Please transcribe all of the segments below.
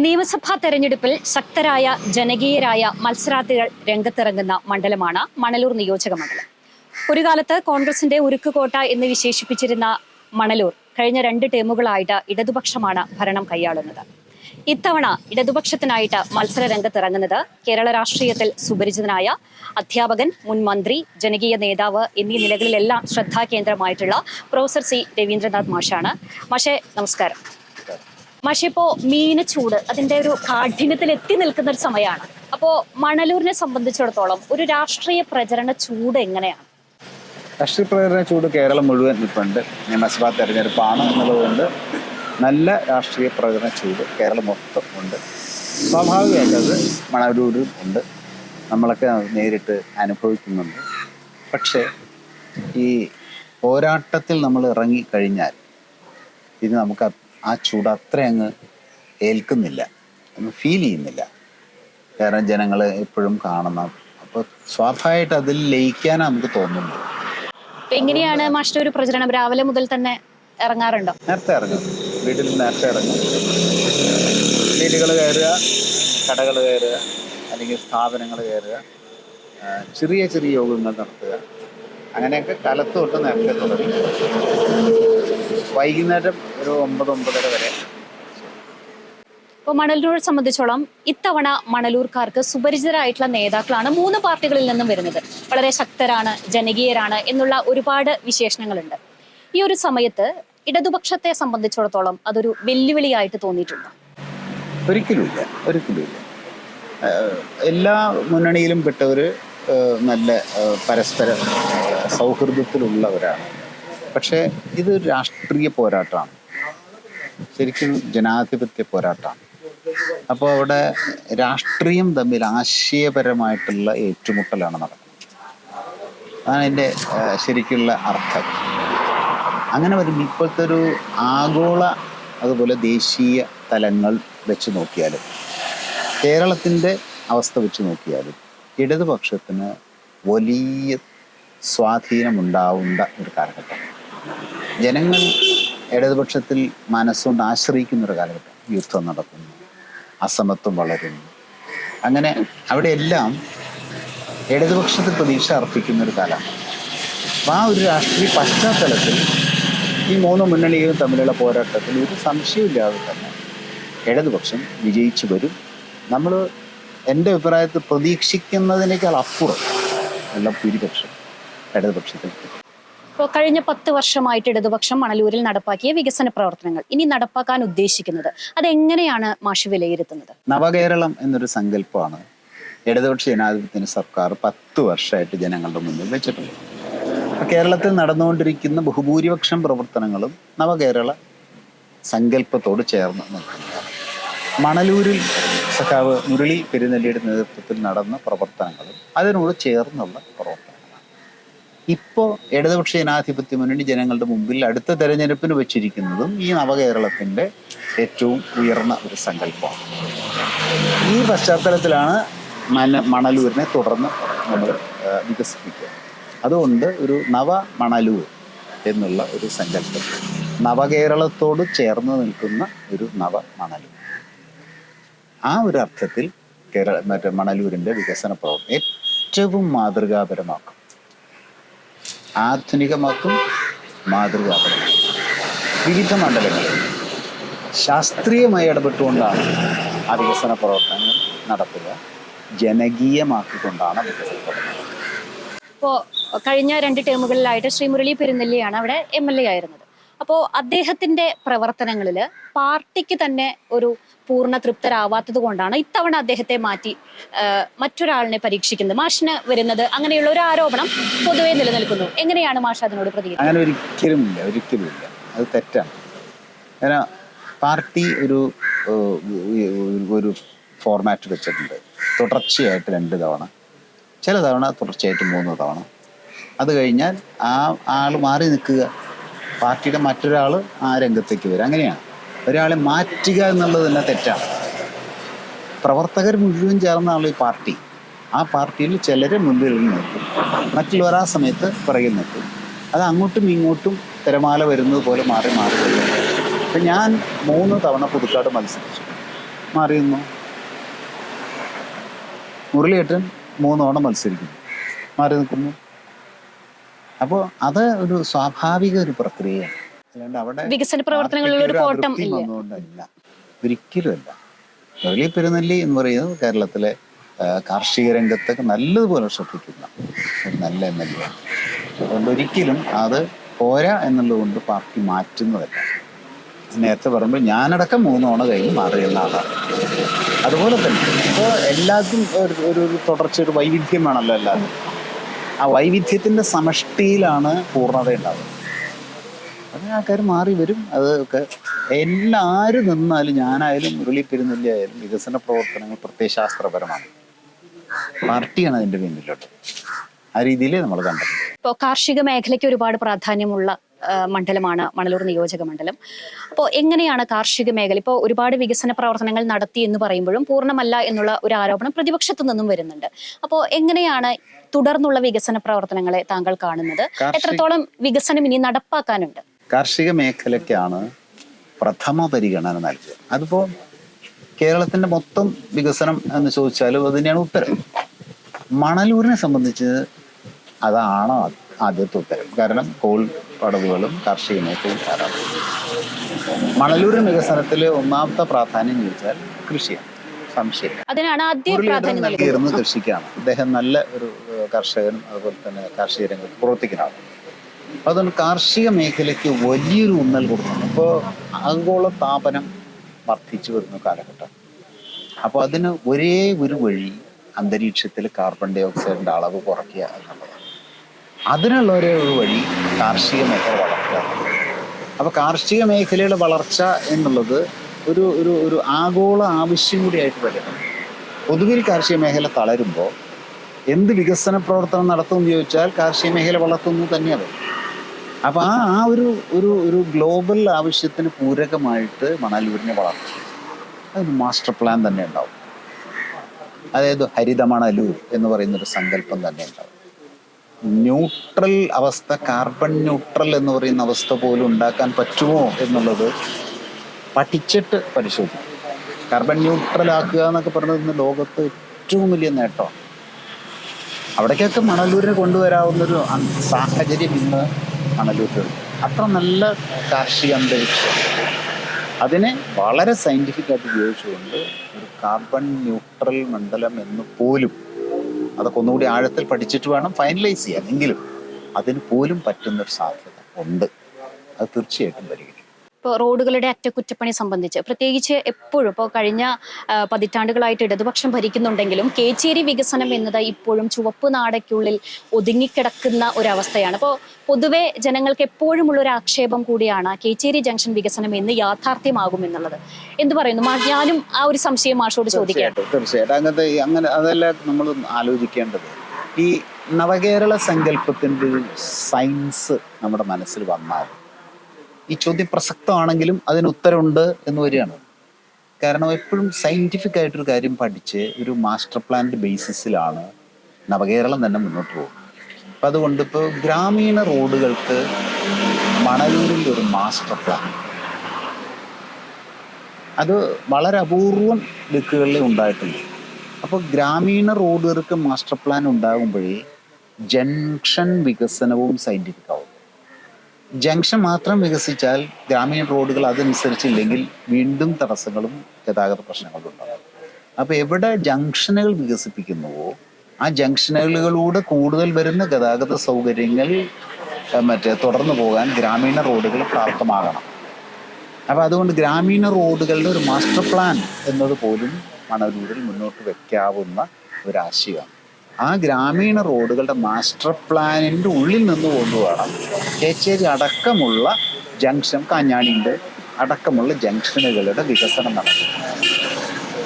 നിയമസഭാ തെരഞ്ഞെടുപ്പിൽ ശക്തരായ ജനകീയരായ മത്സരാർത്ഥികൾ രംഗത്തിറങ്ങുന്ന മണ്ഡലമാണ് മണലൂർ നിയോജക മണ്ഡലം. ഒരു കാലത്ത് കോൺഗ്രസിന്റെ ഉരുക്കുകോട്ട എന്ന് വിശേഷിപ്പിച്ചിരുന്ന മണലൂർ കഴിഞ്ഞ 2 ടേമുകളായിട്ട് ഇടതുപക്ഷമാണ് ഭരണം കൈയാളുന്നത്. ഇത്തവണ ഇടതുപക്ഷത്തിനായിട്ട് മത്സര രംഗത്തിറങ്ങുന്നത് കേരള രാഷ്ട്രീയത്തിൽ സുപരിചിതനായ അധ്യാപകൻ, മുൻ മന്ത്രി, ജനകീയ നേതാവ് എന്നീ നിലകളിലെല്ലാം ശ്രദ്ധാകേന്ദ്രമായിട്ടുള്ള പ്രൊഫസർ സി രവീന്ദ്രനാഥ് മാഷാണ്. മാഷേ, നമസ്കാരം. മാഷെ, ഇപ്പോ മീനച്ചൂട് അതിന്റെ ഒരു കാഠിന്യത്തിൽ എത്തി നിൽക്കുന്ന ഒരു സമയമാണ്. അപ്പോ മണലൂരിനെ സംബന്ധിച്ചിടത്തോളം ഒരു രാഷ്ട്രീയ പ്രചരണ ചൂട് എങ്ങനെയാണ്? രാഷ്ട്രീയ പ്രചരണ ചൂട് കേരളം മുഴുവൻ നിൽപ്പുണ്ട്. നിയമസഭാ തെരഞ്ഞെടുപ്പാണ് എന്നുള്ളതുകൊണ്ട് നല്ല രാഷ്ട്രീയ പ്രചരണ ചൂട് കേരളം മൊത്തം ഉണ്ട്. സ്വാഭാവികമായിട്ടത് മണലൂരും ഉണ്ട്. നമ്മളൊക്കെ നേരിട്ട് അനുഭവിക്കുന്നുണ്ട്. പക്ഷേ ഈ പോരാട്ടത്തിൽ നമ്മൾ ഇറങ്ങിക്കഴിഞ്ഞാൽ ഇത് നമുക്ക് ആ ചൂട് അത്ര അങ്ങ് ഏൽക്കുന്നില്ല, അങ്ങ് ഫീൽ ചെയ്യുന്നില്ല. കാരണം ജനങ്ങൾ എപ്പോഴും കാണുന്ന, അപ്പോൾ സ്വാഭാവികമായിട്ട് അതിൽ ലയിക്കാൻ നമുക്ക് തോന്നുന്നു. എങ്ങനെയാണ് മാസ്റ്റർ ഒരു പ്രചരണം രാവിലെ മുതൽ തന്നെ ഇറങ്ങാറുണ്ടോ? നേരത്തെ ഇറങ്ങും, വീട്ടിൽ നേരത്തെ ഇറങ്ങും. വീടുകൾ കയറുക, കടകൾ കയറുക, അല്ലെങ്കിൽ സ്ഥാപനങ്ങൾ കയറുക, ചെറിയ ചെറിയ യോഗങ്ങൾ നടത്തുക. അങ്ങനെയൊക്കെ കാലത്ത് തൊട്ട് നേരത്തെ തുടങ്ങി വൈകുന്നേരം ഒരു 9-9:30 വരെ. ഇപ്പോൾ മണലൂരെ സംബന്ധിച്ചോളം ഇത്തവണ മണലൂർക്കാർക്ക് സുപരിചിതരായിട്ടുള്ള നേതാക്കളാണ് 3 പാർട്ടികളിൽ നിന്നും വരുന്നത്. വളരെ ശക്തരാണ്, ജനകീയരാണ് എന്നുള്ള ഒരുപാട് വിശേഷണങ്ങളുണ്ട്. ഈ ഒരു സമയത്ത് ഇടതുപക്ഷത്തെ സംബന്ധിച്ചിടത്തോളം അതൊരു വെല്ലുവിളിയായിട്ട് തോന്നിയിട്ടുണ്ടോ? ഒരിക്കലുമില്ല. എല്ലാ മുന്നണിയിലും പെട്ടവർ നല്ല പരസ്പര സൗഹൃദത്തിലുള്ളവരാണ്. പക്ഷേ ഇത് രാഷ്ട്രീയ പോരാട്ടമാണ്, ശരിക്കും ജനാധിപത്യ പോരാട്ടമാണ്. അപ്പോൾ അവിടെ രാഷ്ട്രീയം തമ്മിൽ ആശയപരമായിട്ടുള്ള ഏറ്റുമുട്ടലാണ് നടക്കുന്നത്. അതാണ് അതിൻ്റെ ശരിക്കുള്ള അർത്ഥം. അങ്ങനെ വരുമ്പോൾ ഇപ്പോഴത്തെ ഒരു ആഗോള അതുപോലെ ദേശീയ തലങ്ങൾ വെച്ച് നോക്കിയാലും കേരളത്തിൻ്റെ അവസ്ഥ വെച്ച് നോക്കിയാലും ഇടതുപക്ഷത്തിന് വലിയ സ്വാധീനമുണ്ടാവേണ്ട ഒരു കാലഘട്ടം. ജനങ്ങൾ ഇടതുപക്ഷത്തിൽ മനസ്സുകൊണ്ട് ആശ്രയിക്കുന്നൊരു കാലഘട്ടം. യുദ്ധം നടക്കുന്നു, അസമത്വം വളരുന്നു. അങ്ങനെ അവിടെയെല്ലാം ഇടതുപക്ഷത്തിൽ പ്രതീക്ഷ അർപ്പിക്കുന്നൊരു കാലമാണ്. അപ്പം ആ ഒരു രാഷ്ട്രീയ പശ്ചാത്തലത്തിൽ ഈ 3 മുന്നണികളും തമ്മിലുള്ള പോരാട്ടത്തിൽ ഒരു സംശയമില്ലാതെ തന്നെ ഇടതുപക്ഷം വിജയിച്ചു വരും. നമ്മൾ എൻ്റെ അഭിപ്രായത്തിൽ പ്രതീക്ഷിക്കുന്നതിനേക്കാൾ അപ്പുറം ഉള്ള ഭൂരിപക്ഷം ഇടതുപക്ഷത്തിൽ. ഇപ്പോൾ കഴിഞ്ഞ 10 വർഷമായിട്ട് ഇടതുപക്ഷം മണലൂരിൽ നടപ്പാക്കിയ വികസന പ്രവർത്തനങ്ങൾ ഇനി നടപ്പാക്കാൻ ഉദ്ദേശിക്കുന്നത് അതെങ്ങനെയാണ് മാഷ് വിലയിരുത്തുന്നത്? നവകേരളം എന്നൊരു സങ്കല്പമാണ് ഇടതുപക്ഷ ജനാധിപത്യ സർക്കാർ 10 വർഷമായിട്ട് ജനങ്ങളുടെ മുന്നിൽ വെച്ചിട്ടുണ്ട്. കേരളത്തിൽ നടന്നുകൊണ്ടിരിക്കുന്ന ബഹുഭൂരിപക്ഷം പ്രവർത്തനങ്ങളും നവകേരള സങ്കല്പത്തോട് ചേർന്ന് നിൽക്കുന്നതാണ്. മണലൂരിൽ സഖാവ് മുരളി പെരുന്നെല്ലിയുടെ നേതൃത്വത്തിൽ നടന്ന പ്രവർത്തനങ്ങളും അതിനോട് ചേർന്നുള്ള പ്രവർത്തനങ്ങളാണ്. ഇപ്പോൾ ഇടതുപക്ഷ ജനാധിപത്യ മുന്നണി ജനങ്ങളുടെ മുമ്പിൽ അടുത്ത തെരഞ്ഞെടുപ്പിന് വെച്ചിരിക്കുന്നതും ഈ നവകേരളത്തിൻ്റെ ഏറ്റവും ഉയർന്ന ഒരു സങ്കല്പമാണ്. ഈ പശ്ചാത്തലത്തിലാണ് മണലൂരിനെ തുടർന്ന് നമ്മൾ വികസിപ്പിക്കുക. അതുകൊണ്ട് ഒരു നവ മണലൂർ എന്നുള്ള ഒരു സങ്കല്പം, നവകേരളത്തോട് ചേർന്ന് നിൽക്കുന്ന ഒരു നവ മണലൂർ, ആ ഒരു അർത്ഥത്തിൽ മണലൂരിൻ്റെ വികസന പ്രവർത്തനം ഏറ്റവും മാതൃകാപരമാക്കും, ആധുനികമാക്കും, മാതൃകാപരമാക്കും. വിവിധ മണ്ഡലങ്ങളിൽ ശാസ്ത്രീയമായി ഇടപെട്ടുകൊണ്ടാണ് ആ വികസന പ്രവർത്തനങ്ങൾ നടത്തുക, ജനകീയമാക്കിക്കൊണ്ടാണ് വികസന പ്രവർത്തനങ്ങൾ. ഇപ്പോൾ കഴിഞ്ഞ 2 ടേമുകളിലായിട്ട് ശ്രീ മുരളി പെരുന്നെല്ലിയാണ് അവിടെ MLA ആയിരുന്നത്. അപ്പോൾ അദ്ദേഹത്തിന്റെ പ്രവർത്തനങ്ങളിൽ പാർട്ടിക്ക് തന്നെ ഒരു പൂർണ്ണ തൃപ്തരാവാത്തത് കൊണ്ടാണ് ഇത്തവണ അദ്ദേഹത്തെ മാറ്റി മറ്റൊരാളിനെ പരീക്ഷിക്കുന്നത്, മാഷിന് വരുന്നത്, അങ്ങനെയുള്ള ഒരു ആരോപണം പൊതുവെ നിലനിൽക്കുന്നു. എങ്ങനെയാണ് മാഷ് അതിനോട് പ്രതികരിക്കുന്നത്? അങ്ങനെ ഒരിക്കലുമില്ല. അത് തെറ്റാണ്. കാരണം പാർട്ടി ഒരു ഫോർമാറ്റ് വെച്ചിട്ടുണ്ട്. തുടർച്ചയായിട്ട് 2 തവണ, ചില തവണ തുടർച്ചയായിട്ട് 3 തവണ. അത് കഴിഞ്ഞാൽ ആ ആൾ മാറി നിൽക്കുക, പാർട്ടിയുടെ മറ്റൊരാൾ ആ രംഗത്തേക്ക് വരിക. അങ്ങനെയാണ്. ഒരാളെ മാറ്റുക എന്നുള്ളത് തന്നെ തെറ്റാണ്. പ്രവർത്തകർ മുഴുവൻ ചേർന്നാണ് ഈ പാർട്ടി. ആ പാർട്ടിയിൽ ചിലരെ മുൻപിൽ നിൽക്കും, മറ്റുള്ളവർ ആ സമയത്ത് പുറകിൽ നിൽക്കും. അത് അങ്ങോട്ടും ഇങ്ങോട്ടും തിരമാല വരുന്നത് പോലെ മാറി വരും. അപ്പം ഞാൻ 3 തവണ പുതുക്കാട് മത്സരിച്ചു. മാറി നിന്നു. മുരളിയേട്ടൻ 3 തവണ മത്സരിക്കുന്നു, മാറി നിൽക്കുന്നു. അപ്പോൾ അത് ഒരു സ്വാഭാവിക ഒരു പ്രക്രിയയാണ്. അല്ലാണ്ട് അവിടെ വികസന പ്രവർത്തനങ്ങളിൽ ഒരു കോട്ടം ഇല്ല. വന്നുകൊണ്ടല്ല, ഒരിക്കലുമല്ല. മുരളി പെരുന്നെല്ലി എന്ന് പറയുന്നത് കേരളത്തിലെ കാർഷിക രംഗത്തൊക്കെ നല്ലതുപോലെ ശ്രദ്ധിക്കുന്ന ഒരു നല്ല MLA ആണ്. അതുകൊണ്ട് ഒരിക്കലും അത് പോരാ എന്നുള്ളത് പാർട്ടി മാറ്റുന്നതല്ല. നേരത്തെ പറയുമ്പോൾ ഞാനടക്കം 3 തവണ കഴിഞ്ഞ് മാറിയുന്ന ആളാണ്. അതുപോലെ തന്നെ ഇപ്പോൾ എല്ലാവർക്കും ഒരു തുടർച്ച, ഒരു വൈവിധ്യം വേണമല്ലോ എല്ലാവരും. ആ വൈവിധ്യത്തിൻ്റെ സമഷ്ടിയിലാണ് പൂർണ്ണത ഉണ്ടാവുന്നത്. അതിന് ആൾക്കാർ മാറി വരും. അതൊക്കെ എല്ലാവരും നിന്നാലും, ഞാനായാലും മുരളി പെരുന്നെല്ലി ആയാലും, വികസന പ്രവർത്തനങ്ങൾ പ്രത്യയശാസ്ത്രപരമാണ്. പാർട്ടിയാണ് അതിൻ്റെ പിന്നിലോട്ട്. ആ രീതിയിൽ നമ്മൾ കണ്ടത്. ഇപ്പോൾ കാർഷിക മേഖലയ്ക്ക് ഒരുപാട് പ്രാധാന്യമുള്ള മണ്ഡലമാണ് മണലൂർ നിയോജക മണ്ഡലം. അപ്പോൾ എങ്ങനെയാണ് കാർഷിക മേഖല, ഇപ്പോൾ ഒരുപാട് വികസന പ്രവർത്തനങ്ങൾ നടത്തി എന്ന് പറയുമ്പോഴും പൂർണ്ണമല്ല എന്നുള്ള ഒരു ആരോപണം പ്രതിപക്ഷത്തു നിന്നും വരുന്നുണ്ട്. അപ്പോൾ എങ്ങനെയാണ് തുടർന്നുള്ള വികസന പ്രവർത്തനങ്ങളെ താങ്കൾ കാണുന്നത്? എത്രത്തോളം വികസനം ഇനി നടപ്പാക്കാനുണ്ട്? കാർഷിക മേഖലയ്ക്കാണ് പ്രഥമ പരിഗണന നൽകുക. അതിപ്പോൾ കേരളത്തിൻ്റെ മൊത്തം വികസനം എന്ന് ചോദിച്ചാലും അത് തന്നെയാണ് ഉത്തരം. മണലൂരിനെ സംബന്ധിച്ച് അതാണ് ആദ്യത്തെ ഉത്തരം. കാരണം കോൾ പടവുകളും കാർഷിക മേഖലയും ധാരാളം. മണലൂരിൻ വികസനത്തിൽ ഒന്നാമത്തെ പ്രാധാന്യം ചോദിച്ചാൽ കൃഷിയാണ്, സംശയം. അതിനാണ് ആദ്യം പ്രാധാന്യം നൽകിയിരുന്നത് കൃഷിക്കാണ്. അദ്ദേഹം നല്ല ഒരു കർഷകനും അതുപോലെ തന്നെ കാർഷിക രംഗത്ത് പ്രവർത്തിക്കുന്ന ആളാണ്. അതുകൊണ്ട് കാർഷിക മേഖലയ്ക്ക് വലിയൊരു ഊന്നൽ കൊടുക്കുന്നു. ഇപ്പോൾ ആഗോള താപനം വർദ്ധിച്ചു വരുന്ന കാലഘട്ടം. അപ്പോൾ അതിന് ഒരേ ഒരു വഴി അന്തരീക്ഷത്തിൽ കാർബൺ ഡൈ ഓക്സൈഡിൻ്റെ അളവ് കുറയ്ക്കുക എന്നുള്ളതാണ്. അതിനുള്ള ഒരേ ഒരു വഴി കാർഷിക മേഖല വളർത്തുക. അപ്പോൾ കാർഷിക മേഖലയുടെ വളർച്ച എന്നുള്ളത് ഒരു ഒരു ഒരു ആഗോള ആവശ്യം കൂടിയായിട്ട് വരണം. പൊതുവിൽ കാർഷിക മേഖല തളരുമ്പോൾ എന്ത് വികസന പ്രവർത്തനം നടത്തുമെന്ന് ചോദിച്ചാൽ കാർഷിക മേഖല വളർത്തുന്നു തന്നെയാണ്. അപ്പോൾ ആ ഒരു ഒരു ഒരു ഗ്ലോബൽ ആവശ്യത്തിന് പൂരകമായിട്ട് മണലൂരിനെ വളർത്തും. അതൊരു മാസ്റ്റർ പ്ലാൻ തന്നെ ഉണ്ടാവും. അതായത് ഹരിത മണലൂർ എന്ന് പറയുന്നൊരു സങ്കല്പം തന്നെ ഉണ്ടാവും. ന്യൂട്രൽ അവസ്ഥ, കാർബൺ ന്യൂട്രൽ എന്ന് പറയുന്ന അവസ്ഥ പോലും ഉണ്ടാക്കാൻ പറ്റുമോ എന്നുള്ളത് പഠിച്ചിട്ട് പരിശോധിക്കും. കാർബൺ ന്യൂട്രൽ ആക്കുക എന്നൊക്കെ പറയുന്നത് ഇന്ന് ലോകത്ത് ഏറ്റവും വലിയ നേട്ടമാണ്. അവിടേക്കൊക്കെ മണലൂരിനെ കൊണ്ടുവരാവുന്നൊരു സാഹചര്യം ഇന്ന് മണലൂരിലുണ്ട്. അത്ര നല്ല കാർഷിക അന്തരീക്ഷം. അതിനെ വളരെ സയൻറ്റിഫിക്കായിട്ട് ഉപയോഗിച്ചുകൊണ്ട് ഒരു കാർബൺ ന്യൂട്രൽ മണ്ഡലം എന്ന് പോലും, അതൊക്കെ ഒന്നുകൂടി ആഴത്തിൽ പഠിച്ചിട്ട് വേണം ഫൈനലൈസ് ചെയ്യാൻ. എങ്കിലും അതിന് പോലും പറ്റുന്നൊരു സാധ്യത ഉണ്ട്. അത് തീർച്ചയായിട്ടും പരിഗണിക്കും. ഇപ്പോൾ റോഡുകളുടെ അറ്റകുറ്റപ്പണി സംബന്ധിച്ച് പ്രത്യേകിച്ച് എപ്പോഴും ഇപ്പോൾ കഴിഞ്ഞ പതിറ്റാണ്ടുകളായിട്ട് ഇടതുപക്ഷം ഭരിക്കുന്നുണ്ടെങ്കിലും കേച്ചേരി വികസനം എന്നത് ഇപ്പോഴും ചുവപ്പ് നാടയ്ക്കുള്ളിൽ ഒതുങ്ങിക്കിടക്കുന്ന ഒരവസ്ഥയാണ്. അപ്പോൾ പൊതുവെ ജനങ്ങൾക്ക് എപ്പോഴുമുള്ള ഒരു ആക്ഷേപം കൂടിയാണ് കേച്ചേരി ജംഗ്ഷൻ വികസനം എന്ന് യാഥാർത്ഥ്യമാകുമെന്നുള്ളത്. എന്ത് പറയുന്നു? ഞാനും ആ ഒരു സംശയം മാഷോട് ചോദിക്കാം. തീർച്ചയായിട്ടും അങ്ങനെ അതല്ല നമ്മൾ ആലോചിക്കേണ്ടത്. ഈ നവകേരള സങ്കല്പത്തിൻ്റെ സയൻസ് നമ്മുടെ മനസ്സിൽ വന്നാൽ ഈ ചോദ്യം പ്രസക്തമാണെങ്കിലും അതിന് ഉത്തരമുണ്ട് എന്ന് വരികയാണ്. കാരണം എപ്പോഴും സയൻറ്റിഫിക് ആയിട്ടൊരു കാര്യം പഠിച്ച് ഒരു മാസ്റ്റർ പ്ലാൻ്റെ ബേസിസിലാണ് നവകേരളം തന്നെ മുന്നോട്ട് പോകുന്നത്. അപ്പം അതുകൊണ്ട് ഇപ്പോൾ ഗ്രാമീണ റോഡുകൾക്ക് മണലൂരിൽ ഒരു മാസ്റ്റർ പ്ലാൻ, അത് വളരെ അപൂർവം ദിക്കുകളിൽ ഉണ്ടായിട്ടുണ്ട്. അപ്പോൾ ഗ്രാമീണ റോഡുകൾക്ക് മാസ്റ്റർ പ്ലാൻ ഉണ്ടാകുമ്പോഴേ ജംഗ്ഷൻ വികസനവും സയൻറ്റിഫിക് ആവും. ജംഗ്ഷൻ മാത്രം വികസിച്ചാൽ ഗ്രാമീണ റോഡുകൾ അതനുസരിച്ചില്ലെങ്കിൽ വീണ്ടും തടസ്സങ്ങളും ഗതാഗത പ്രശ്നങ്ങളും ഉണ്ടാകും. അപ്പോൾ എവിടെ ജംഗ്ഷനുകൾ വികസിപ്പിക്കുന്നുവോ ആ ജംഗ്ഷനുകളിലൂടെ കൂടുതൽ വരുന്ന ഗതാഗത സൗകര്യങ്ങൾ തുടർന്നു പോകാൻ ഗ്രാമീണ റോഡുകൾ പ്രാപ്തമാകണം. അപ്പോൾ അതുകൊണ്ട് ഗ്രാമീണ റോഡുകളുടെ ഒരു മാസ്റ്റർ പ്ലാൻ എന്നത് പോലും മണലൂരിൽ മുന്നോട്ട് വയ്ക്കാവുന്ന ഒരാശയമാണ്. ആ ഗ്രാമീണ റോഡുകളുടെ മാസ്റ്റർ പ്ലാനിൻ്റെ ഉള്ളിൽ നിന്ന് കൊണ്ടുവേണം കേച്ചേരി അടക്കമുള്ള ജംഗ്ഷൻ, കാഞ്ഞാണിൻ്റെ അടക്കമുള്ള ജംഗ്ഷനുകളുടെ വികസനം നടത്തുന്നത്.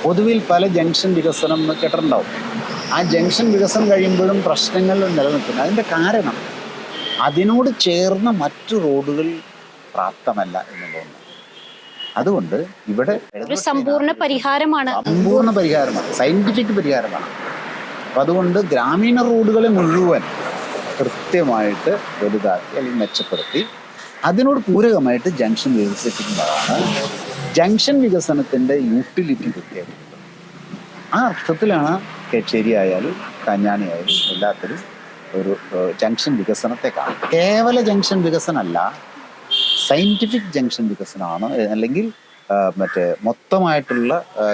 പൊതുവിൽ പല ജംഗ്ഷൻ വികസനം കേട്ടിട്ടുണ്ടാവും. ആ ജംഗ്ഷൻ വികസനം കഴിയുമ്പോഴും പ്രശ്നങ്ങൾ നിലനിൽക്കുന്നത്. അതിൻ്റെ കാരണം അതിനോട് ചേർന്ന മറ്റു റോഡുകൾ പ്രാപ്തമല്ല എന്നുള്ളതാണ്. അതുകൊണ്ട് ഇവിടെ സമ്പൂർണ്ണ പരിഹാരമാണ്, സയന്റിഫിക് പരിഹാരമാണ്. അപ്പം അതുകൊണ്ട് ഗ്രാമീണ റോഡുകളെ മുഴുവൻ കൃത്യമായിട്ട് വലുതാക്കി അല്ലെങ്കിൽ മെച്ചപ്പെടുത്തി അതിനോട് പൂരകമായിട്ട് ജംഗ്ഷൻ വികസിപ്പിക്കുന്നതാണ് ജംഗ്ഷൻ വികസനത്തിൻ്റെ യൂട്ടിലിറ്റി കൃത്യമായിട്ടുണ്ട്. ആ അർത്ഥത്തിലാണ് കേച്ചേരി ആയാലും കാഞ്ഞാണി ആയാലും എല്ലാത്തിലും ഒരു ജംഗ്ഷൻ വികസനത്തെ കാണും. കേവല ജംഗ്ഷൻ വികസനമല്ല, സയൻറ്റിഫിക് ജംഗ്ഷൻ വികസനമാണ്. അല്ലെങ്കിൽ മറ്റേ മൊത്തമായിട്ടുള്ള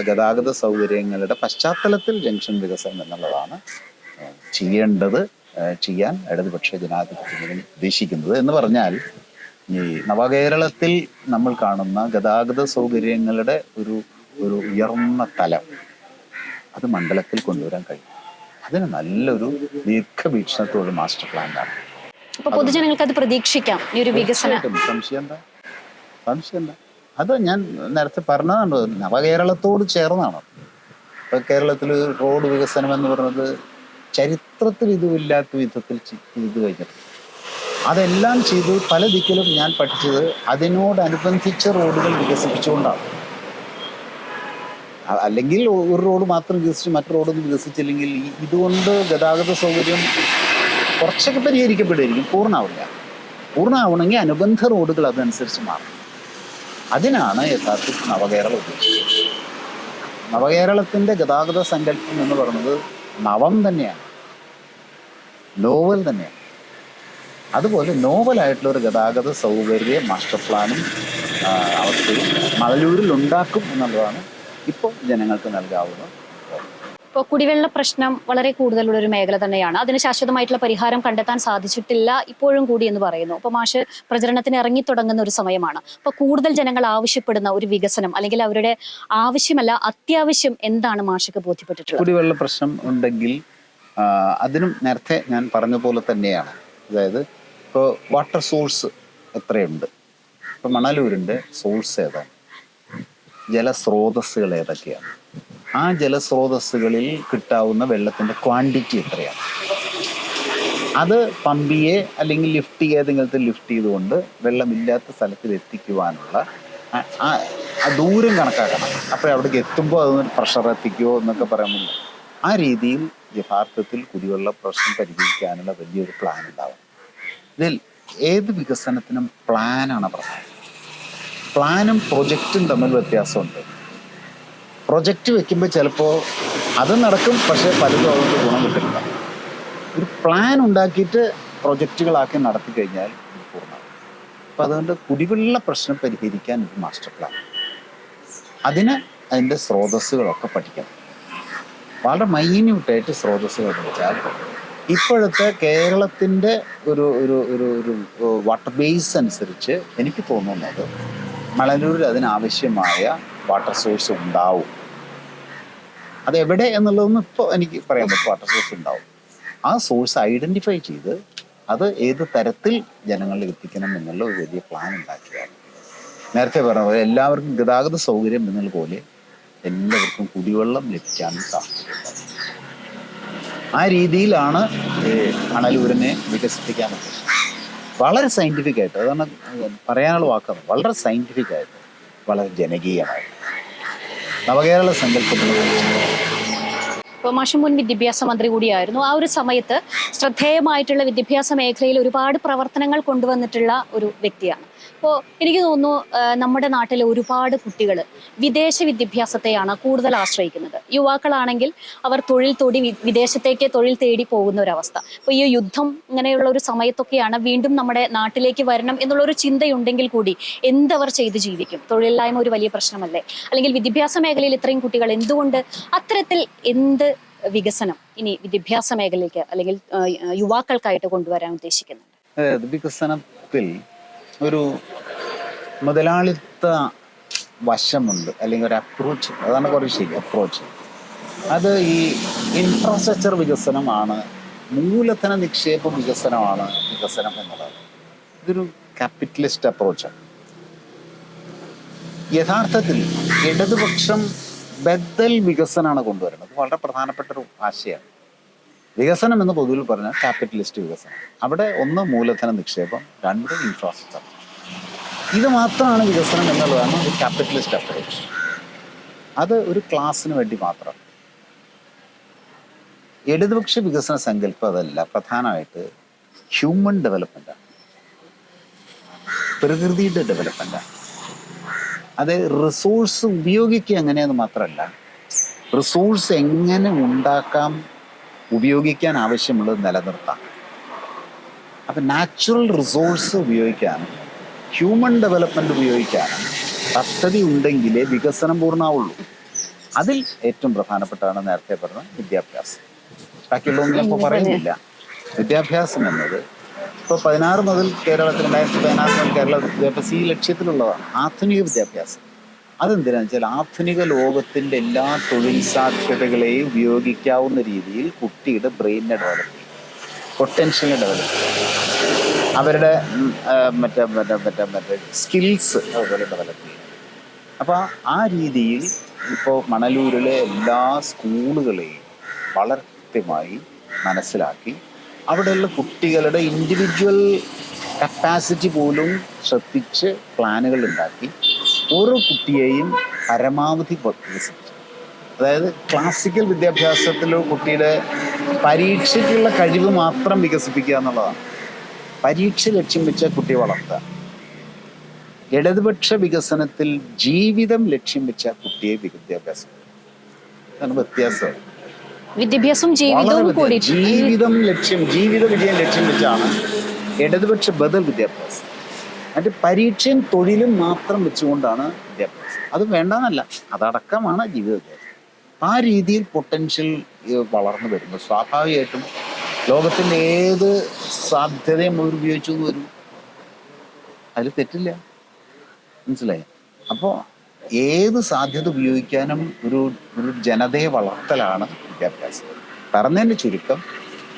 ഗതാഗത സൗകര്യങ്ങളുടെ പശ്ചാത്തലത്തിൽ ജംഗ്ഷൻ വികസനം എന്നുള്ളതാണ് ചെയ്യേണ്ടത്, ചെയ്യാൻ ഇടതുപക്ഷ ജനാധിപത്യം ഉദ്ദേശിക്കുന്നത്. എന്ന് പറഞ്ഞാൽ ഈ നവകേരളത്തിൽ നമ്മൾ കാണുന്ന ഗതാഗത സൗകര്യങ്ങളുടെ ഒരു ഉയർന്ന തലം അത് മണ്ഡലത്തിൽ കൊണ്ടുവരാൻ കഴിയും. അതിന് നല്ലൊരു ദീർഘവീക്ഷണത്തോട് മാസ്റ്റർ പ്ലാൻ ആണ്. അപ്പൊ പൊതുജനങ്ങൾക്ക് അത് പ്രതീക്ഷിക്കാം, ഈ ഒരു വികസനം. സംശയം എന്താ? അത് ഞാൻ നേരത്തെ പറഞ്ഞതാണ്, നവകേരളത്തോട് ചേർന്നാണ്. ഇപ്പൊ കേരളത്തിൽ റോഡ് വികസനം എന്ന് പറയുന്നത് ചരിത്രത്തിൽ ഇതുമില്ലാത്ത വിധത്തിൽ ചെയ്തു കഴിഞ്ഞിട്ട് അതെല്ലാം ചെയ്തു പല ദിക്കിലും ഞാൻ പഠിച്ചത് അതിനോടനുബന്ധിച്ച റോഡുകൾ വികസിപ്പിച്ചുകൊണ്ടാണ്. അല്ലെങ്കിൽ ഒരു റോഡ് മാത്രം വികസിച്ച് മറ്റു റോഡൊന്നും വികസിച്ചില്ലെങ്കിൽ ഇതുകൊണ്ട് ഗതാഗത സൗകര്യം കുറച്ചൊക്കെ പരിഹരിക്കപ്പെടുമായിരിക്കും, പൂർണ്ണമാവണമെങ്കിൽ അനുബന്ധ റോഡുകൾ അതനുസരിച്ച് മാറും. അതിനാണ് യഥാർത്ഥത്തിൽ നവകേരളം ഉദ്ദേശിക്കുന്നത്. നവകേരളത്തിൻ്റെ ഗതാഗത സങ്കല്പം എന്ന് പറയുന്നത് നവം തന്നെയാണ്, നോവൽ തന്നെയാണ്. അതുപോലെ നോവലായിട്ടുള്ള ഒരു ഗതാഗത സൗകര്യ മാസ്റ്റർ പ്ലാനും അവസ്ഥയും മണലൂരിൽ ഉണ്ടാക്കും എന്നുള്ളതാണ് ഇപ്പോൾ ജനങ്ങൾക്ക് നൽകാവുന്നത്. ഇപ്പോൾ കുടിവെള്ള പ്രശ്നം വളരെ കൂടുതലുള്ള ഒരു മേഖല തന്നെയാണ്. അതിന് ശാശ്വതമായിട്ടുള്ള പരിഹാരം കണ്ടെത്താൻ സാധിച്ചിട്ടില്ല ഇപ്പോഴും കൂടി എന്ന് പറയുന്നു. അപ്പോൾ മാഷ് പ്രചരണത്തിന് ഇറങ്ങി തുടങ്ങുന്ന ഒരു സമയമാണ്. അപ്പോൾ കൂടുതൽ ജനങ്ങൾ ആവശ്യപ്പെടുന്ന ഒരു വികസനം അല്ലെങ്കിൽ അവരുടെ ആവശ്യമല്ല അത്യാവശ്യം എന്താണ് മാഷക്ക് ബോധ്യപ്പെട്ടിട്ടുള്ളത്? കുടിവെള്ള പ്രശ്നം ഉണ്ടെങ്കിൽ അതിനും നേരത്തെ ഞാൻ പറഞ്ഞ പോലെ തന്നെയാണ്. അതായത് ഇപ്പോൾ വാട്ടർ സോഴ്സ് എത്രയുണ്ട്, ഇപ്പോൾ മണലൂരിൻ്റെ സോഴ്സ് ഏതാണ്, ജലസ്രോതസ്സുകൾ ഏതൊക്കെയാണ്, ആ ജലസ്രോതസ്സുകളിൽ കിട്ടാവുന്ന വെള്ളത്തിൻ്റെ ക്വാണ്ടിറ്റി എത്രയാണ്, അത് പമ്പിയെ അല്ലെങ്കിൽ ഏതെങ്കിലും ലിഫ്റ്റ് ചെയ്തുകൊണ്ട് വെള്ളമില്ലാത്ത സ്ഥലത്തിൽ എത്തിക്കുവാനുള്ള ആ ദൂരം കണക്കാക്കണം. അപ്പോൾ അവിടേക്ക് എത്തുമ്പോൾ അതൊന്ന് പ്രഷർ എത്തിക്കുമോ എന്നൊക്കെ പറയുമ്പോൾ ആ രീതിയിൽ യഥാർത്ഥത്തിൽ കുടിവെള്ള പ്രശ്നം പരിഹരിക്കാനുള്ള വലിയൊരു പ്ലാൻ ഉണ്ടാവും. ഇതിൽ ഏത് വികസനത്തിനും പ്ലാനാണ് പ്രധാനം. പ്ലാനും പ്രൊജക്റ്റും തമ്മിൽ വ്യത്യാസമുണ്ട്. പ്രൊജക്റ്റ് വെക്കുമ്പോൾ ചിലപ്പോൾ അത് നടക്കും, പക്ഷേ പലതും അതുകൊണ്ട് ഗുണം കിട്ടില്ല. ഒരു പ്ലാൻ ഉണ്ടാക്കിയിട്ട് പ്രൊജക്റ്റുകളാക്കി നടത്തി കഴിഞ്ഞാൽ ഇത് പൂർണ്ണമാകും. അപ്പം അതുകൊണ്ട് കുടിവെള്ള പ്രശ്നം പരിഹരിക്കാൻ ഒരു മാസ്റ്റർ പ്ലാൻ, അതിൻ്റെ സ്രോതസ്സുകളൊക്കെ പഠിക്കണം. വളരെ മൈന്യൂട്ടായിട്ട് സ്രോതസ്സുകൾ പഠിച്ചാൽ ഇപ്പോഴത്തെ കേരളത്തിൻ്റെ ഒരു വാട്ടർ ബേസ് അനുസരിച്ച് എനിക്ക് തോന്നുന്നത് മണലൂരിൽ അതിനാവശ്യമായ വാട്ടർ സോഴ്സ് ഉണ്ടാവും. അതെവിടെ എന്നുള്ളതൊന്നും ഇപ്പോൾ എനിക്ക് പറയാൻ പറ്റും. വാട്ടർ സോഴ്സ് ഉണ്ടാവും. ആ സോഴ്സ് ഐഡൻറ്റിഫൈ ചെയ്ത് അത് ഏത് തരത്തിൽ ജനങ്ങളിൽ എത്തിക്കണം എന്നുള്ള ഒരു വലിയ പ്ലാൻ ഉണ്ടാക്കിയാണ്. നേരത്തെ പറഞ്ഞ പോലെ എല്ലാവർക്കും ഗതാഗത സൗകര്യം എന്നുള്ള പോലെ എല്ലാവർക്കും കുടിവെള്ളം ലഭിക്കാനും സാധിക്കും. ആ രീതിയിലാണ് മണലൂരിനെ വികസിപ്പിക്കാൻ പറ്റുന്നത്. വളരെ സയൻറ്റിഫിക് ആയിട്ട്, അതാണ് പറയാനുള്ള വാക്കാണ്, വളരെ സയൻറ്റിഫിക് ആയിട്ട്, വളരെ ജനകീയമായിട്ട് നവകേരള സങ്കല്പത്തിൽ. ഇപ്പോൾ മാഷ് മുൻ വിദ്യാഭ്യാസ മന്ത്രി കൂടിയായിരുന്നു. ആ ഒരു സമയത്ത് ശ്രദ്ധേയമായിട്ടുള്ള വിദ്യാഭ്യാസ മേഖലയിൽ ഒരുപാട് പ്രവർത്തനങ്ങൾ കൊണ്ടുവന്നിട്ടുള്ള ഒരു വ്യക്തിയാണ്. അപ്പോൾ എനിക്ക് തോന്നുന്നു നമ്മുടെ നാട്ടിലെ ഒരുപാട് കുട്ടികൾ വിദേശ വിദ്യാഭ്യാസത്തെയാണ് കൂടുതൽ ആശ്രയിക്കുന്നത്. യുവാക്കളാണെങ്കിൽ അവർ വിദേശത്തേക്ക് തൊഴിൽ തേടി പോകുന്ന ഒരവസ്ഥ. അപ്പോൾ ഈ യുദ്ധം ഇങ്ങനെയുള്ള ഒരു സമയത്തൊക്കെയാണ് വീണ്ടും നമ്മുടെ നാട്ടിലേക്ക് വരണം എന്നുള്ളൊരു ചിന്തയുണ്ടെങ്കിൽ കൂടി എന്തവർ ചെയ്ത് ജീവിക്കും? തൊഴിലില്ലായ്മ ഒരു വലിയ പ്രശ്നമല്ലേ? അല്ലെങ്കിൽ വിദ്യാഭ്യാസ മേഖലയിൽ ഇത്രയും കുട്ടികൾ എന്തുകൊണ്ട് അത്തരത്തിൽ എന്ത് വികസനം ഇനി വിദ്യാഭ്യാസ മേഖലയ്ക്ക് അല്ലെങ്കിൽ യുവാക്കൾക്കായിട്ട് കൊണ്ടുവരാൻ ഉദ്ദേശിക്കുന്നുണ്ട്? വികസനത്തിൽ ഒരു മുതലാളിത്ത വശമുണ്ട്, അല്ലെങ്കിൽ ഒരു അപ്രോച്ച്, അതാണ് കുറച്ച് ശരി അപ്രോച്ച്. അത് ഈ ഇൻഫ്രാസ്ട്രക്ചർ വികസനമാണ്, മൂലധന നിക്ഷേപ വികസനമാണ് വികസനം എന്നുള്ളത്. ഇതൊരു ക്യാപിറ്റലിസ്റ്റ് അപ്രോച്ചാണ്. യഥാർത്ഥത്തിൽ ഇടതുപക്ഷം ബദൽ വികസനമാണ് കൊണ്ടുവരുന്നത്. വളരെ പ്രധാനപ്പെട്ട ഒരു ആശയമാണ്. വികസനം എന്ന് പൊതുവിൽ പറഞ്ഞാൽ ക്യാപിറ്റലിസ്റ്റ് വികസനം. അവിടെ ഒന്ന് മൂലധന നിക്ഷേപം, രണ്ട് ഇൻഫ്രാസ്ട്രക്ചർ. ഇത് മാത്രമാണ് വികസനം എന്നുള്ളതാണ് ഒരു ക്യാപിറ്റലിസ്റ്റ് അപ്രോച്ച്. അത് ഒരു ക്ലാസ്സിന് വേണ്ടി മാത്രം. ഇടതുപക്ഷ വികസന സങ്കല്പം അതല്ല. പ്രധാനമായിട്ട് ഹ്യൂമൻ ഡെവലപ്മെൻറ്റാണ്, പ്രകൃതിയുടെ ഡെവലപ്മെൻറ്റാണ്. അത് റിസോഴ്സ് ഉപയോഗിക്കുക എങ്ങനെയെന്ന് മാത്രമല്ല, റിസോഴ്സ് എങ്ങനെ ഉണ്ടാക്കാം, ഉപയോഗിക്കാൻ ആവശ്യമുള്ളത് നിലനിർത്താം. അപ്പം നാച്ചുറൽ റിസോഴ്സ് ഉപയോഗിക്കാനും ഹ്യൂമൻ ഡെവലപ്മെൻറ്റ് ഉപയോഗിക്കാനും പദ്ധതി ഉണ്ടെങ്കിലേ വികസനം പൂർണ്ണമാവുള്ളൂ. അതിൽ ഏറ്റവും പ്രധാനപ്പെട്ടാണ് നേരത്തെ പറഞ്ഞ വിദ്യാഭ്യാസം. ബാക്കിയുള്ളതൊന്നും ഇപ്പോൾ പറയുന്നില്ല. വിദ്യാഭ്യാസം എന്നത് ഇപ്പോൾ 16 മുതൽ കേരളത്തിൽ 2016 മുതൽ കേരള വിദ്യാഭ്യാസം ഈ ലക്ഷ്യത്തിലുള്ളതാണ്. ആധുനിക വിദ്യാഭ്യാസം അതെന്തിനാണെന്ന് വെച്ചാൽ ആധുനിക ലോകത്തിൻ്റെ എല്ലാ തൊഴിൽ സാധ്യതകളെയും ഉപയോഗിക്കാവുന്ന രീതിയിൽ കുട്ടിയുടെ ബ്രെയിനിനെ ഡെവലപ്പ് ചെയ്യും, പൊട്ടൻഷ്യലിനെ ഡെവലപ്പ് ചെയ്യും, അവരുടെ മറ്റേ സ്കിൽസ് അതുപോലെ ഡെവലപ്പ് ചെയ്യും. അപ്പോൾ ആ രീതിയിൽ ഇപ്പോൾ മണലൂരിലെ എല്ലാ സ്കൂളുകളെയും വളരെ കൃത്യമായി മനസ്സിലാക്കി അവിടെയുള്ള കുട്ടികളുടെ ഇൻഡിവിജ്വൽ കപ്പാസിറ്റി പോലും ശ്രദ്ധിച്ച് പ്ലാനുകൾ ഉണ്ടാക്കി ഓരോ കുട്ടിയെയും പരമാവധി വികസിപ്പിച്ചു. അതായത് ക്ലാസിക്കൽ വിദ്യാഭ്യാസത്തിൽ കുട്ടിയുടെ പരീക്ഷയ്ക്കുള്ള കഴിവ് മാത്രം വികസിപ്പിക്കുക എന്നുള്ളതാണ്. പരീക്ഷ ലക്ഷ്യം വെച്ച കുട്ടിയെ വളർത്തുക. ഇടതുപക്ഷ വികസനത്തിൽ ജീവിതം ലക്ഷ്യം വെച്ച കുട്ടിയെ വിദ്യാഭ്യാസം. അതാണ് വ്യത്യാസം. വിദ്യാഭ്യാസം ജീവിതവും കൂടി ജീവിത വിജയം ലക്ഷ്യം വെച്ചാണ് ഇടതുപക്ഷ ബദൽ വിദ്യാഭ്യാസം. മറ്റേ പരീക്ഷയും തൊഴിലും മാത്രം വെച്ചുകൊണ്ടാണ് വിദ്യാഭ്യാസം. അത് വേണ്ടെന്നല്ല, അതടക്കമാണ് ജീവിത വിദ്യാഭ്യാസം. ആ രീതിയിൽ പൊട്ടൻഷ്യൽ വളർന്നു വരുമ്പോൾ സ്വാഭാവികമായിട്ടും ലോകത്തിൻ്റെ ഏത് സാധ്യതയും അവർ ഉപയോഗിച്ചു എന്ന് വരും. അതിൽ തെറ്റില്ല, മനസ്സിലായി? അപ്പോൾ ഏത് സാധ്യത ഉപയോഗിക്കാനും ഒരു ജനതയെ വളർത്തലാണ് വിദ്യാഭ്യാസം. പറഞ്ഞതിൻ്റെ ചുരുക്കം,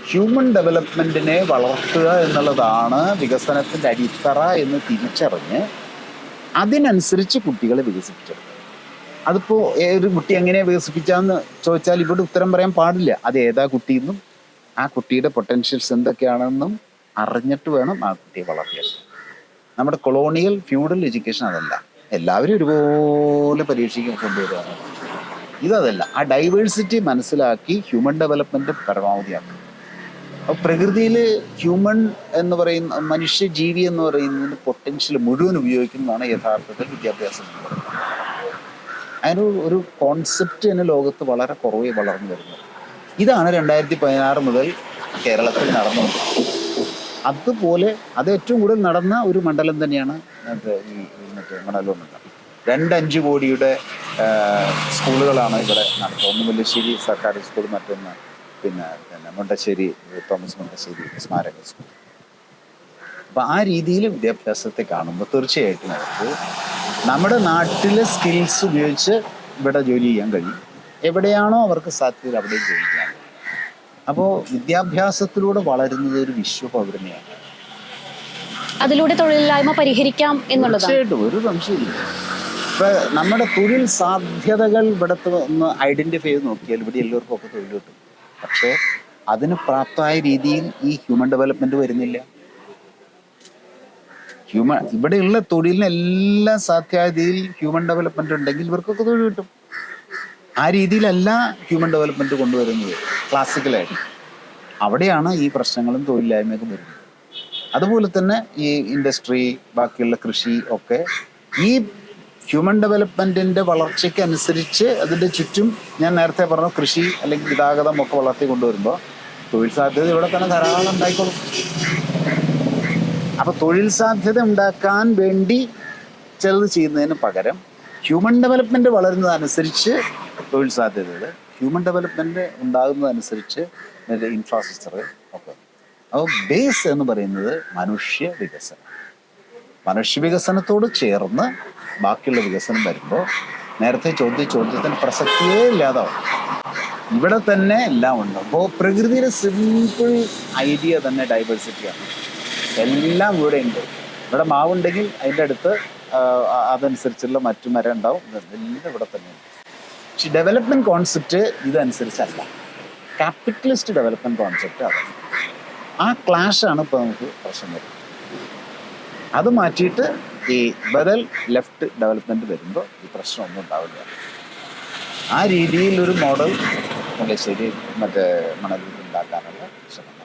ഹ്യൂമൻ ഡെവലപ്മെൻറ്റിനെ വളർത്തുക എന്നുള്ളതാണ് വികസനത്തിൻ്റെ അടിത്തറ എന്ന് തിരിച്ചറിഞ്ഞ് അതിനനുസരിച്ച് കുട്ടികളെ വികസിപ്പിച്ചെടുക്കുക. അതിപ്പോൾ ഒരു കുട്ടി എങ്ങനെയാണ് വികസിപ്പിച്ചാന്ന് ചോദിച്ചാൽ ഇവിടെ ഉത്തരം പറയാൻ പാടില്ല. അത് ഏതാ കുട്ടിയെന്നും ആ കുട്ടിയുടെ പൊട്ടൻഷ്യൽസ് എന്തൊക്കെയാണെന്നും അറിഞ്ഞിട്ട് വേണം ആ കുട്ടിയെ വളർത്തിയെടുക്കാൻ. നമ്മുടെ കൊളോണിയൽ ഫ്യൂഡൽ എഡ്യൂക്കേഷൻ അതല്ല, എല്ലാവരും ഒരുപോലെ പരീക്ഷയ്ക്ക് കൊണ്ടുവരികയാണ്. ഇതല്ല, ആ ഡൈവേഴ്സിറ്റി മനസ്സിലാക്കി ഹ്യൂമൻ ഡെവലപ്മെൻറ്റ് പരമാവധിയാക്കും. അപ്പോൾ പ്രകൃതിയിൽ ഹ്യൂമൻ എന്ന് പറയുന്ന മനുഷ്യജീവി എന്ന് പറയുന്നതിന് പൊട്ടൻഷ്യൽ മുഴുവൻ ഉപയോഗിക്കുന്നതാണ് യഥാർത്ഥത്തിൽ വിദ്യാഭ്യാസം എന്ന് പറയുന്നത്. അതിനൊരു കോൺസെപ്റ്റ് തന്നെ ലോകത്ത് വളരെ കുറവേ വളർന്നു വരുന്നത്. ഇതാണ് 2016 മുതൽ കേരളത്തിൽ നടന്നത്. അതുപോലെ അത് ഏറ്റവും കൂടുതൽ നടന്ന ഒരു മണ്ഡലം തന്നെയാണ് മറ്റേ മണലൂർ മണ്ഡലം. 2-5 കോടിയുടെ സ്കൂളുകളാണ് ഇവിടെ നടത്തുന്നത്. ഒന്ന് മുല്ലശ്ശേരി സർക്കാർ സ്കൂൾ, മറ്റൊന്ന് പിന്നെ മുണ്ടശ്ശേരി തോമസ് മുണ്ടശ്ശേരി സ്മാരക സ്കൂൾ. അപ്പം ആ രീതിയിൽ വിദ്യാഭ്യാസത്തെ കാണുമ്പോൾ തീർച്ചയായിട്ടും അവർക്ക് നമ്മുടെ നാട്ടിലെ സ്കിൽസ് ഉപയോഗിച്ച് ഇവിടെ ജോലി ചെയ്യാൻ കഴിയും. എവിടെയാണോ അവർക്ക് സാധ്യത അവിടെ ജോലി ചെയ്യാൻ കഴിയും. അപ്പോൾ വിദ്യാഭ്യാസത്തിലൂടെ വളരുന്നത് ഒരു വിശ്വപൗരനെയാണ്. അതിലൂടെ തൊഴിലില്ലായ്മ പരിഹരിക്കാം എന്നുള്ളത് തീർച്ചയായിട്ടും ഒരു സംശയമില്ല. ഇപ്പം നമ്മുടെ തൊഴിൽ സാധ്യതകൾ ഇവിടുത്തെ ഒന്ന് ഐഡന്റിഫൈ ചെയ്ത് നോക്കിയാൽ ഇവിടെ എല്ലാവർക്കും ഒക്കെ തൊഴിൽ കിട്ടും. പക്ഷേ അതിന് പ്രാപ്തമായ രീതിയിൽ ഈ ഹ്യൂമൻ ഡെവലപ്മെന്റ് വരുന്നില്ല. ഇവിടെയുള്ള തൊഴിലിന് എല്ലാ സാധ്യതയിൽ ഹ്യൂമൻ ഡെവലപ്മെന്റ് ഉണ്ടെങ്കിൽ ഇവർക്കൊക്കെ തൊഴിൽ കിട്ടും. ആ രീതിയിലല്ല ഹ്യൂമൻ ഡെവലപ്മെന്റ് കൊണ്ടുവരുന്നത് ക്ലാസിക്കലായിട്ട്. അവിടെയാണ് ഈ പ്രശ്നങ്ങളും തൊഴിലില്ലായ്മയൊക്കെ വരുന്നത്. അതുപോലെ തന്നെ ഈ ഇൻഡസ്ട്രി, ബാക്കിയുള്ള കൃഷി ഒക്കെ ഈ ഹ്യൂമൻ ഡെവലപ്മെൻറ്റിൻ്റെ വളർച്ചയ്ക്ക് അനുസരിച്ച് അതിൻ്റെ ചുറ്റും ഞാൻ നേരത്തെ പറഞ്ഞ കൃഷി അല്ലെങ്കിൽ ഗതാഗതം ഒക്കെ വളർത്തി കൊണ്ടുവരുമ്പോൾ തൊഴിൽ സാധ്യത ഇവിടെ തന്നെ ധാരാളം ഉണ്ടായിക്കോളും. അപ്പോൾ തൊഴിൽ സാധ്യത ഉണ്ടാക്കാൻ വേണ്ടി ചിലത് ചെയ്യുന്നതിന് പകരം ഹ്യൂമൻ ഡെവലപ്മെൻറ്റ് വളരുന്നതനുസരിച്ച് തൊഴിൽ സാധ്യതകൾ, ഹ്യൂമൻ ഡെവലപ്മെൻറ്റ് ഉണ്ടാകുന്നതനുസരിച്ച് ഇൻഫ്രാസ്ട്രക്ചർ ഒക്കെ. അപ്പോൾ ബേസ് എന്ന് പറയുന്നത് മനുഷ്യ വികസനം. മനുഷ്യ വികസനത്തോട് ചേർന്ന് ബാക്കിയുള്ള വികസനം വരുമ്പോൾ നേരത്തെ ചോദ്യത്തിന് പ്രസക്തിയേ ഇല്ലാതാവും. ഇവിടെ തന്നെ എല്ലാം ഉണ്ട്. അപ്പോൾ പ്രകൃതിയുടെ സിമ്പിൾ ഐഡിയ തന്നെ ഡൈവേഴ്സിറ്റിയാണ്. എല്ലാം ഇവിടെ ഉണ്ട്. ഇവിടെ മാവുണ്ടെങ്കിൽ അതിൻ്റെ അടുത്ത് അതനുസരിച്ചുള്ള മറ്റു മരം ഉണ്ടാവും. എല്ലാം ഇവിടെ തന്നെയുണ്ട്. പക്ഷെ ഡെവലപ്മെൻറ്റ് കോൺസെപ്റ്റ് ഇതനുസരിച്ചല്ല. ക്യാപിറ്റലിസ്റ്റ് ഡെവലപ്മെൻറ്റ് കോൺസെപ്റ്റ് അതാണ്. ആ ക്ലാഷാണ് ഇപ്പോൾ നമുക്ക് പ്രശ്നം വരുന്നത്. അത് മാറ്റിയിട്ട് ഈ ബദൽ ലെഫ്റ്റ് ഡെവലപ്മെൻറ്റ് വരുമ്പോൾ ഈ പ്രശ്നമൊന്നും ഉണ്ടാവില്ല. ആ രീതിയിലൊരു മോഡൽ മുല്ലശ്ശേരി മറ്റേ മണലൂർ ഉണ്ടാക്കാനുള്ള ശ്രമം.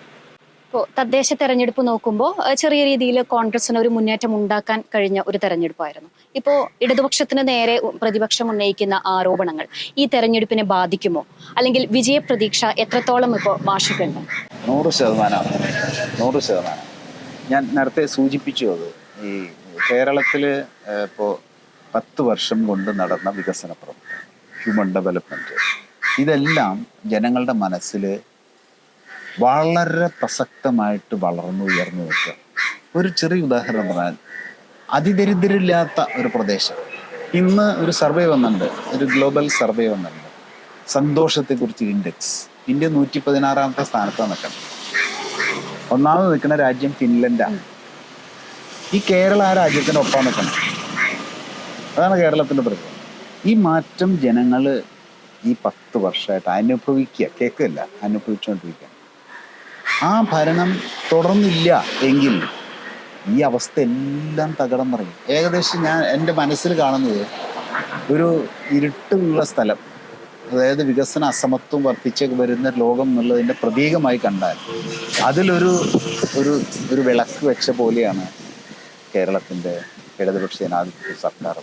ഇപ്പോൾ തദ്ദേശ തെരഞ്ഞെടുപ്പ് നോക്കുമ്പോൾ ചെറിയ രീതിയിൽ കോൺഗ്രസിന് ഒരു മുന്നേറ്റം ഉണ്ടാക്കാൻ കഴിഞ്ഞ ഒരു തെരഞ്ഞെടുപ്പായിരുന്നു. ഇപ്പോൾ ഇടതുപക്ഷത്തിന് നേരെ പ്രതിപക്ഷം ഉന്നയിക്കുന്ന ആരോപണങ്ങൾ ഈ തെരഞ്ഞെടുപ്പിനെ ബാധിക്കുമോ, അല്ലെങ്കിൽ വിജയപ്രതീക്ഷ എത്രത്തോളം ഇപ്പോൾ മാഷിക്കുണ്ട്? 100%, 100%. ഞാൻ നേരത്തെ സൂചിപ്പിച്ചു അത്. ഈ കേരളത്തിൽ ഇപ്പോൾ 10 വർഷം കൊണ്ട് നടന്ന വികസന പ്രവർത്തനം, ഹ്യൂമൻ ഡെവലപ്മെൻറ്റ്, ഇതെല്ലാം ജനങ്ങളുടെ മനസ്സിൽ വളരെ പ്രസക്തമായിട്ട് വളർന്നു ഉയർന്നു നിൽക്കുക. ഒരു ചെറിയ ഉദാഹരണം പറഞ്ഞാൽ, അതിദരിദ്രരില്ലാത്ത ഒരു പ്രദേശം. ഇന്ന് ഒരു സർവേ വന്നിട്ടുണ്ട്, ഒരു ഗ്ലോബൽ സർവേ വന്നിട്ടുണ്ട്, സന്തോഷത്തെക്കുറിച്ച് ഇൻഡെക്സ്. ഇന്ത്യ 116ാമത്തെ സ്ഥാനത്താണ് നിൽക്കുന്നത്. ഒന്നാമത് നിൽക്കുന്ന രാജ്യം ഫിൻലൻഡാണ്. ഈ കേരളം ആ രാജ്യത്തിൻ്റെ ഒപ്പം നിൽക്കണം. അതാണ് കേരളത്തിൻ്റെ പ്രശ്നം. ഈ മാറ്റം ജനങ്ങൾ ഈ 10 വർഷമായിട്ട് അനുഭവിക്കുക, കേൾക്കില്ല, അനുഭവിച്ചുകൊണ്ടിരിക്കുക. ആ ഭരണം തുടർന്നില്ല എങ്കിൽ ഈ അവസ്ഥ എല്ലാം തകടം പറയും. ഏകദേശം ഞാൻ എൻ്റെ മനസ്സിൽ കാണുന്നത് ഒരു ഇരുട്ടുള്ള സ്ഥലം, അതായത് വികസന അസമത്വം വർദ്ധിച്ച് വരുന്ന ലോകം എന്നുള്ളതിൻ്റെ പ്രതീകമായി കണ്ടാൽ അതിലൊരു ഒരു ഒരു വിളക്ക് വെച്ച പോലെയാണ് കേരളത്തിൻ്റെ ഇടതുപക്ഷ ജനാധിപത്യ സർക്കാർ.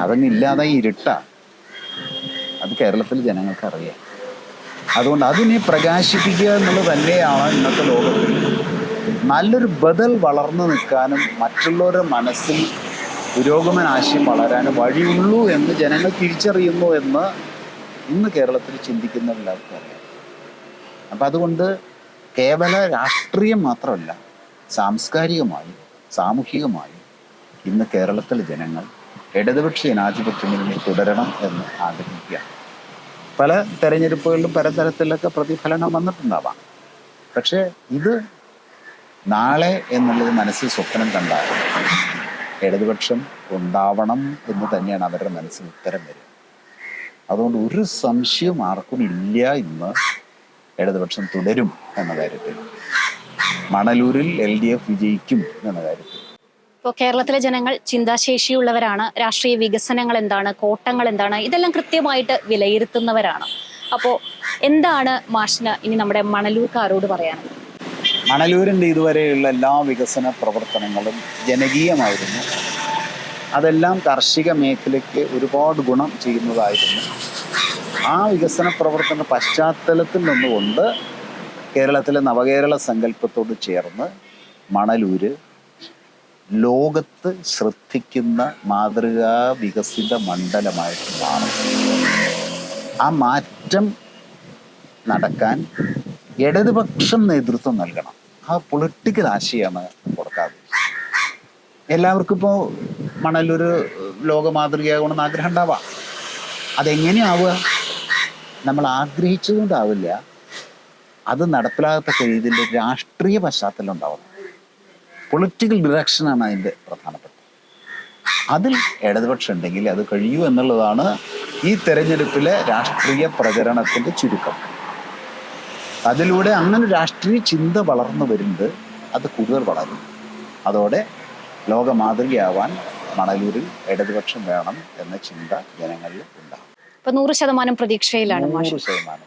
അതങ്ങില്ലാതെ ഇരുട്ടാണ്. അത് കേരളത്തിലെ ജനങ്ങൾക്കറിയാം. അതുകൊണ്ട് അതിനെ പ്രകാശിപ്പിക്കുക എന്നുള്ളത് തന്നെയാണ് ഇന്നത്തെ ലോകത്തിൽ നല്ലൊരു ബദൽ വളർന്നു നിൽക്കാനും മറ്റുള്ളവരുടെ മനസ്സിൽ പുരോഗമന ആശയം വളരാനും വഴിയുള്ളൂ എന്ന് ജനങ്ങൾ തിരിച്ചറിയുന്നു എന്ന് ഇന്ന് കേരളത്തിൽ ചിന്തിക്കുന്നവരെല്ലാവർക്കും അറിയാം. അപ്പം അതുകൊണ്ട് കേവല രാഷ്ട്രീയം മാത്രമല്ല, സാംസ്കാരികമായും സാമൂഹികമായും ഇന്ന് കേരളത്തിലെ ജനങ്ങൾ ഇടതുപക്ഷ ജനാധിപത്യ മുന്നണി തുടരണം എന്ന് ആഗ്രഹിക്കുക. പല തെരഞ്ഞെടുപ്പുകളിലും പലതരത്തിലൊക്കെ പ്രതിഫലനം വന്നിട്ടുണ്ടാവാം. പക്ഷേ ഇത് നാളെ എന്നുള്ളത് മനസ്സിൽ സ്വപ്നം കണ്ടാൽ ഇടതുപക്ഷം ഉണ്ടാവണം എന്ന് തന്നെയാണ് അവരുടെ മനസ്സിൽ ഉത്തരം വരിക. അതുകൊണ്ട് ഒരു സംശയം ആർക്കും ഇല്ല, ഇന്ന് ഇടതുപക്ഷം തുടരും എന്ന കാര്യത്തിൽ. മണലൂരിൽ LDF വിജയിക്കും എന്ന കാര്യത്തിൽ. ഇപ്പോൾ കേരളത്തിലെ ജനങ്ങൾ ചിന്താശേഷിയുള്ളവരാണ്. രാഷ്ട്രീയ വികസനങ്ങൾ എന്താണ്, കോട്ടങ്ങൾ എന്താണ്, ഇതെല്ലാം കൃത്യമായിട്ട് വിലയിരുത്തുന്നവരാണ്. അപ്പോൾ എന്താണ് മാഷിന് ഇനി നമ്മുടെ മണലൂർക്കാരോട് പറയാനുള്ളത്? മണലൂരിൻ്റെ ഇതുവരെയുള്ള എല്ലാ വികസന പ്രവർത്തനങ്ങളും ജനകീയമായിരുന്നു. അതെല്ലാം കാർഷിക മേഖലയ്ക്ക് ഒരുപാട് ഗുണം ചെയ്യുന്നതായിരുന്നു. ആ വികസന പ്രവർത്തന പശ്ചാത്തലത്തിൽ നിന്നുകൊണ്ട് കേരളത്തിലെ നവകേരള സങ്കല്പത്തോട് ചേർന്ന് മണലൂര് ലോകത്ത് ശ്രദ്ധിക്കുന്ന മാതൃകാ വികസിത മണ്ഡലമായിട്ട് മാറും. ആ മാറ്റം നടക്കാൻ ഇടതുപക്ഷം നേതൃത്വം നൽകണം. ആ പൊളിറ്റിക്കൽ ആശയമാണ് കൊടുക്കാതെ. എല്ലാവർക്കും ഇപ്പോൾ മണലൂര് ലോക മാതൃകയാകണമെന്ന് ആഗ്രഹം ഉണ്ടാവാം. അതെങ്ങനെയാവുക? നമ്മൾ ആഗ്രഹിച്ചതുകൊണ്ടാവില്ല. അത് നടപ്പിലാകത്തക്ക രീതിയിൽ രാഷ്ട്രീയ പശ്ചാത്തലം ഉണ്ടാവണം. പൊളിറ്റിക്കൽ ഡിറക്ഷനാണ് അതിൻ്റെ പ്രധാനപ്പെട്ട. അതിൽ ഇടതുപക്ഷം ഉണ്ടെങ്കിൽ അത് കഴിയൂ എന്നുള്ളതാണ് ഈ തെരഞ്ഞെടുപ്പിലെ രാഷ്ട്രീയ പ്രചരണത്തിൻ്റെ ചുരുക്കം. അതിലൂടെ അങ്ങനെ രാഷ്ട്രീയ ചിന്ത വളർന്നു വരുന്നത് അത് കൂടുതൽ വളരും. അതോടെ ലോക മാതൃകയാവാൻ മണലൂരിൽ ഇടതുപക്ഷം വേണം എന്ന ചിന്ത ജനങ്ങളിൽ ഉണ്ടാകും. ഇപ്പൊ 100% പ്രതീക്ഷയിലാണ് മാഷ്. 100%.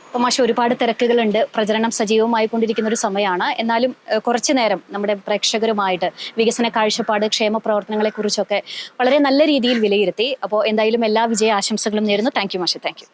ഇപ്പൊ മാഷ്, ഒരുപാട് തിരക്കുകളുണ്ട്, പ്രചരണം സജീവമായി കൊണ്ടിരിക്കുന്ന ഒരു സമയമാണ്. എന്നാലും കുറച്ചു നേരം നമ്മുടെ പ്രേക്ഷകരുമായിട്ട് വികസന കാഴ്ചപ്പാട്, ക്ഷേമ പ്രവർത്തനങ്ങളെ കുറിച്ചൊക്കെ വളരെ നല്ല രീതിയിൽ വിലയിരുത്തി. അപ്പോൾ എന്തായാലും എല്ലാ വിജയ ആശംസകളും നേരുന്നു. താങ്ക് യു മാഷ്. Thank you.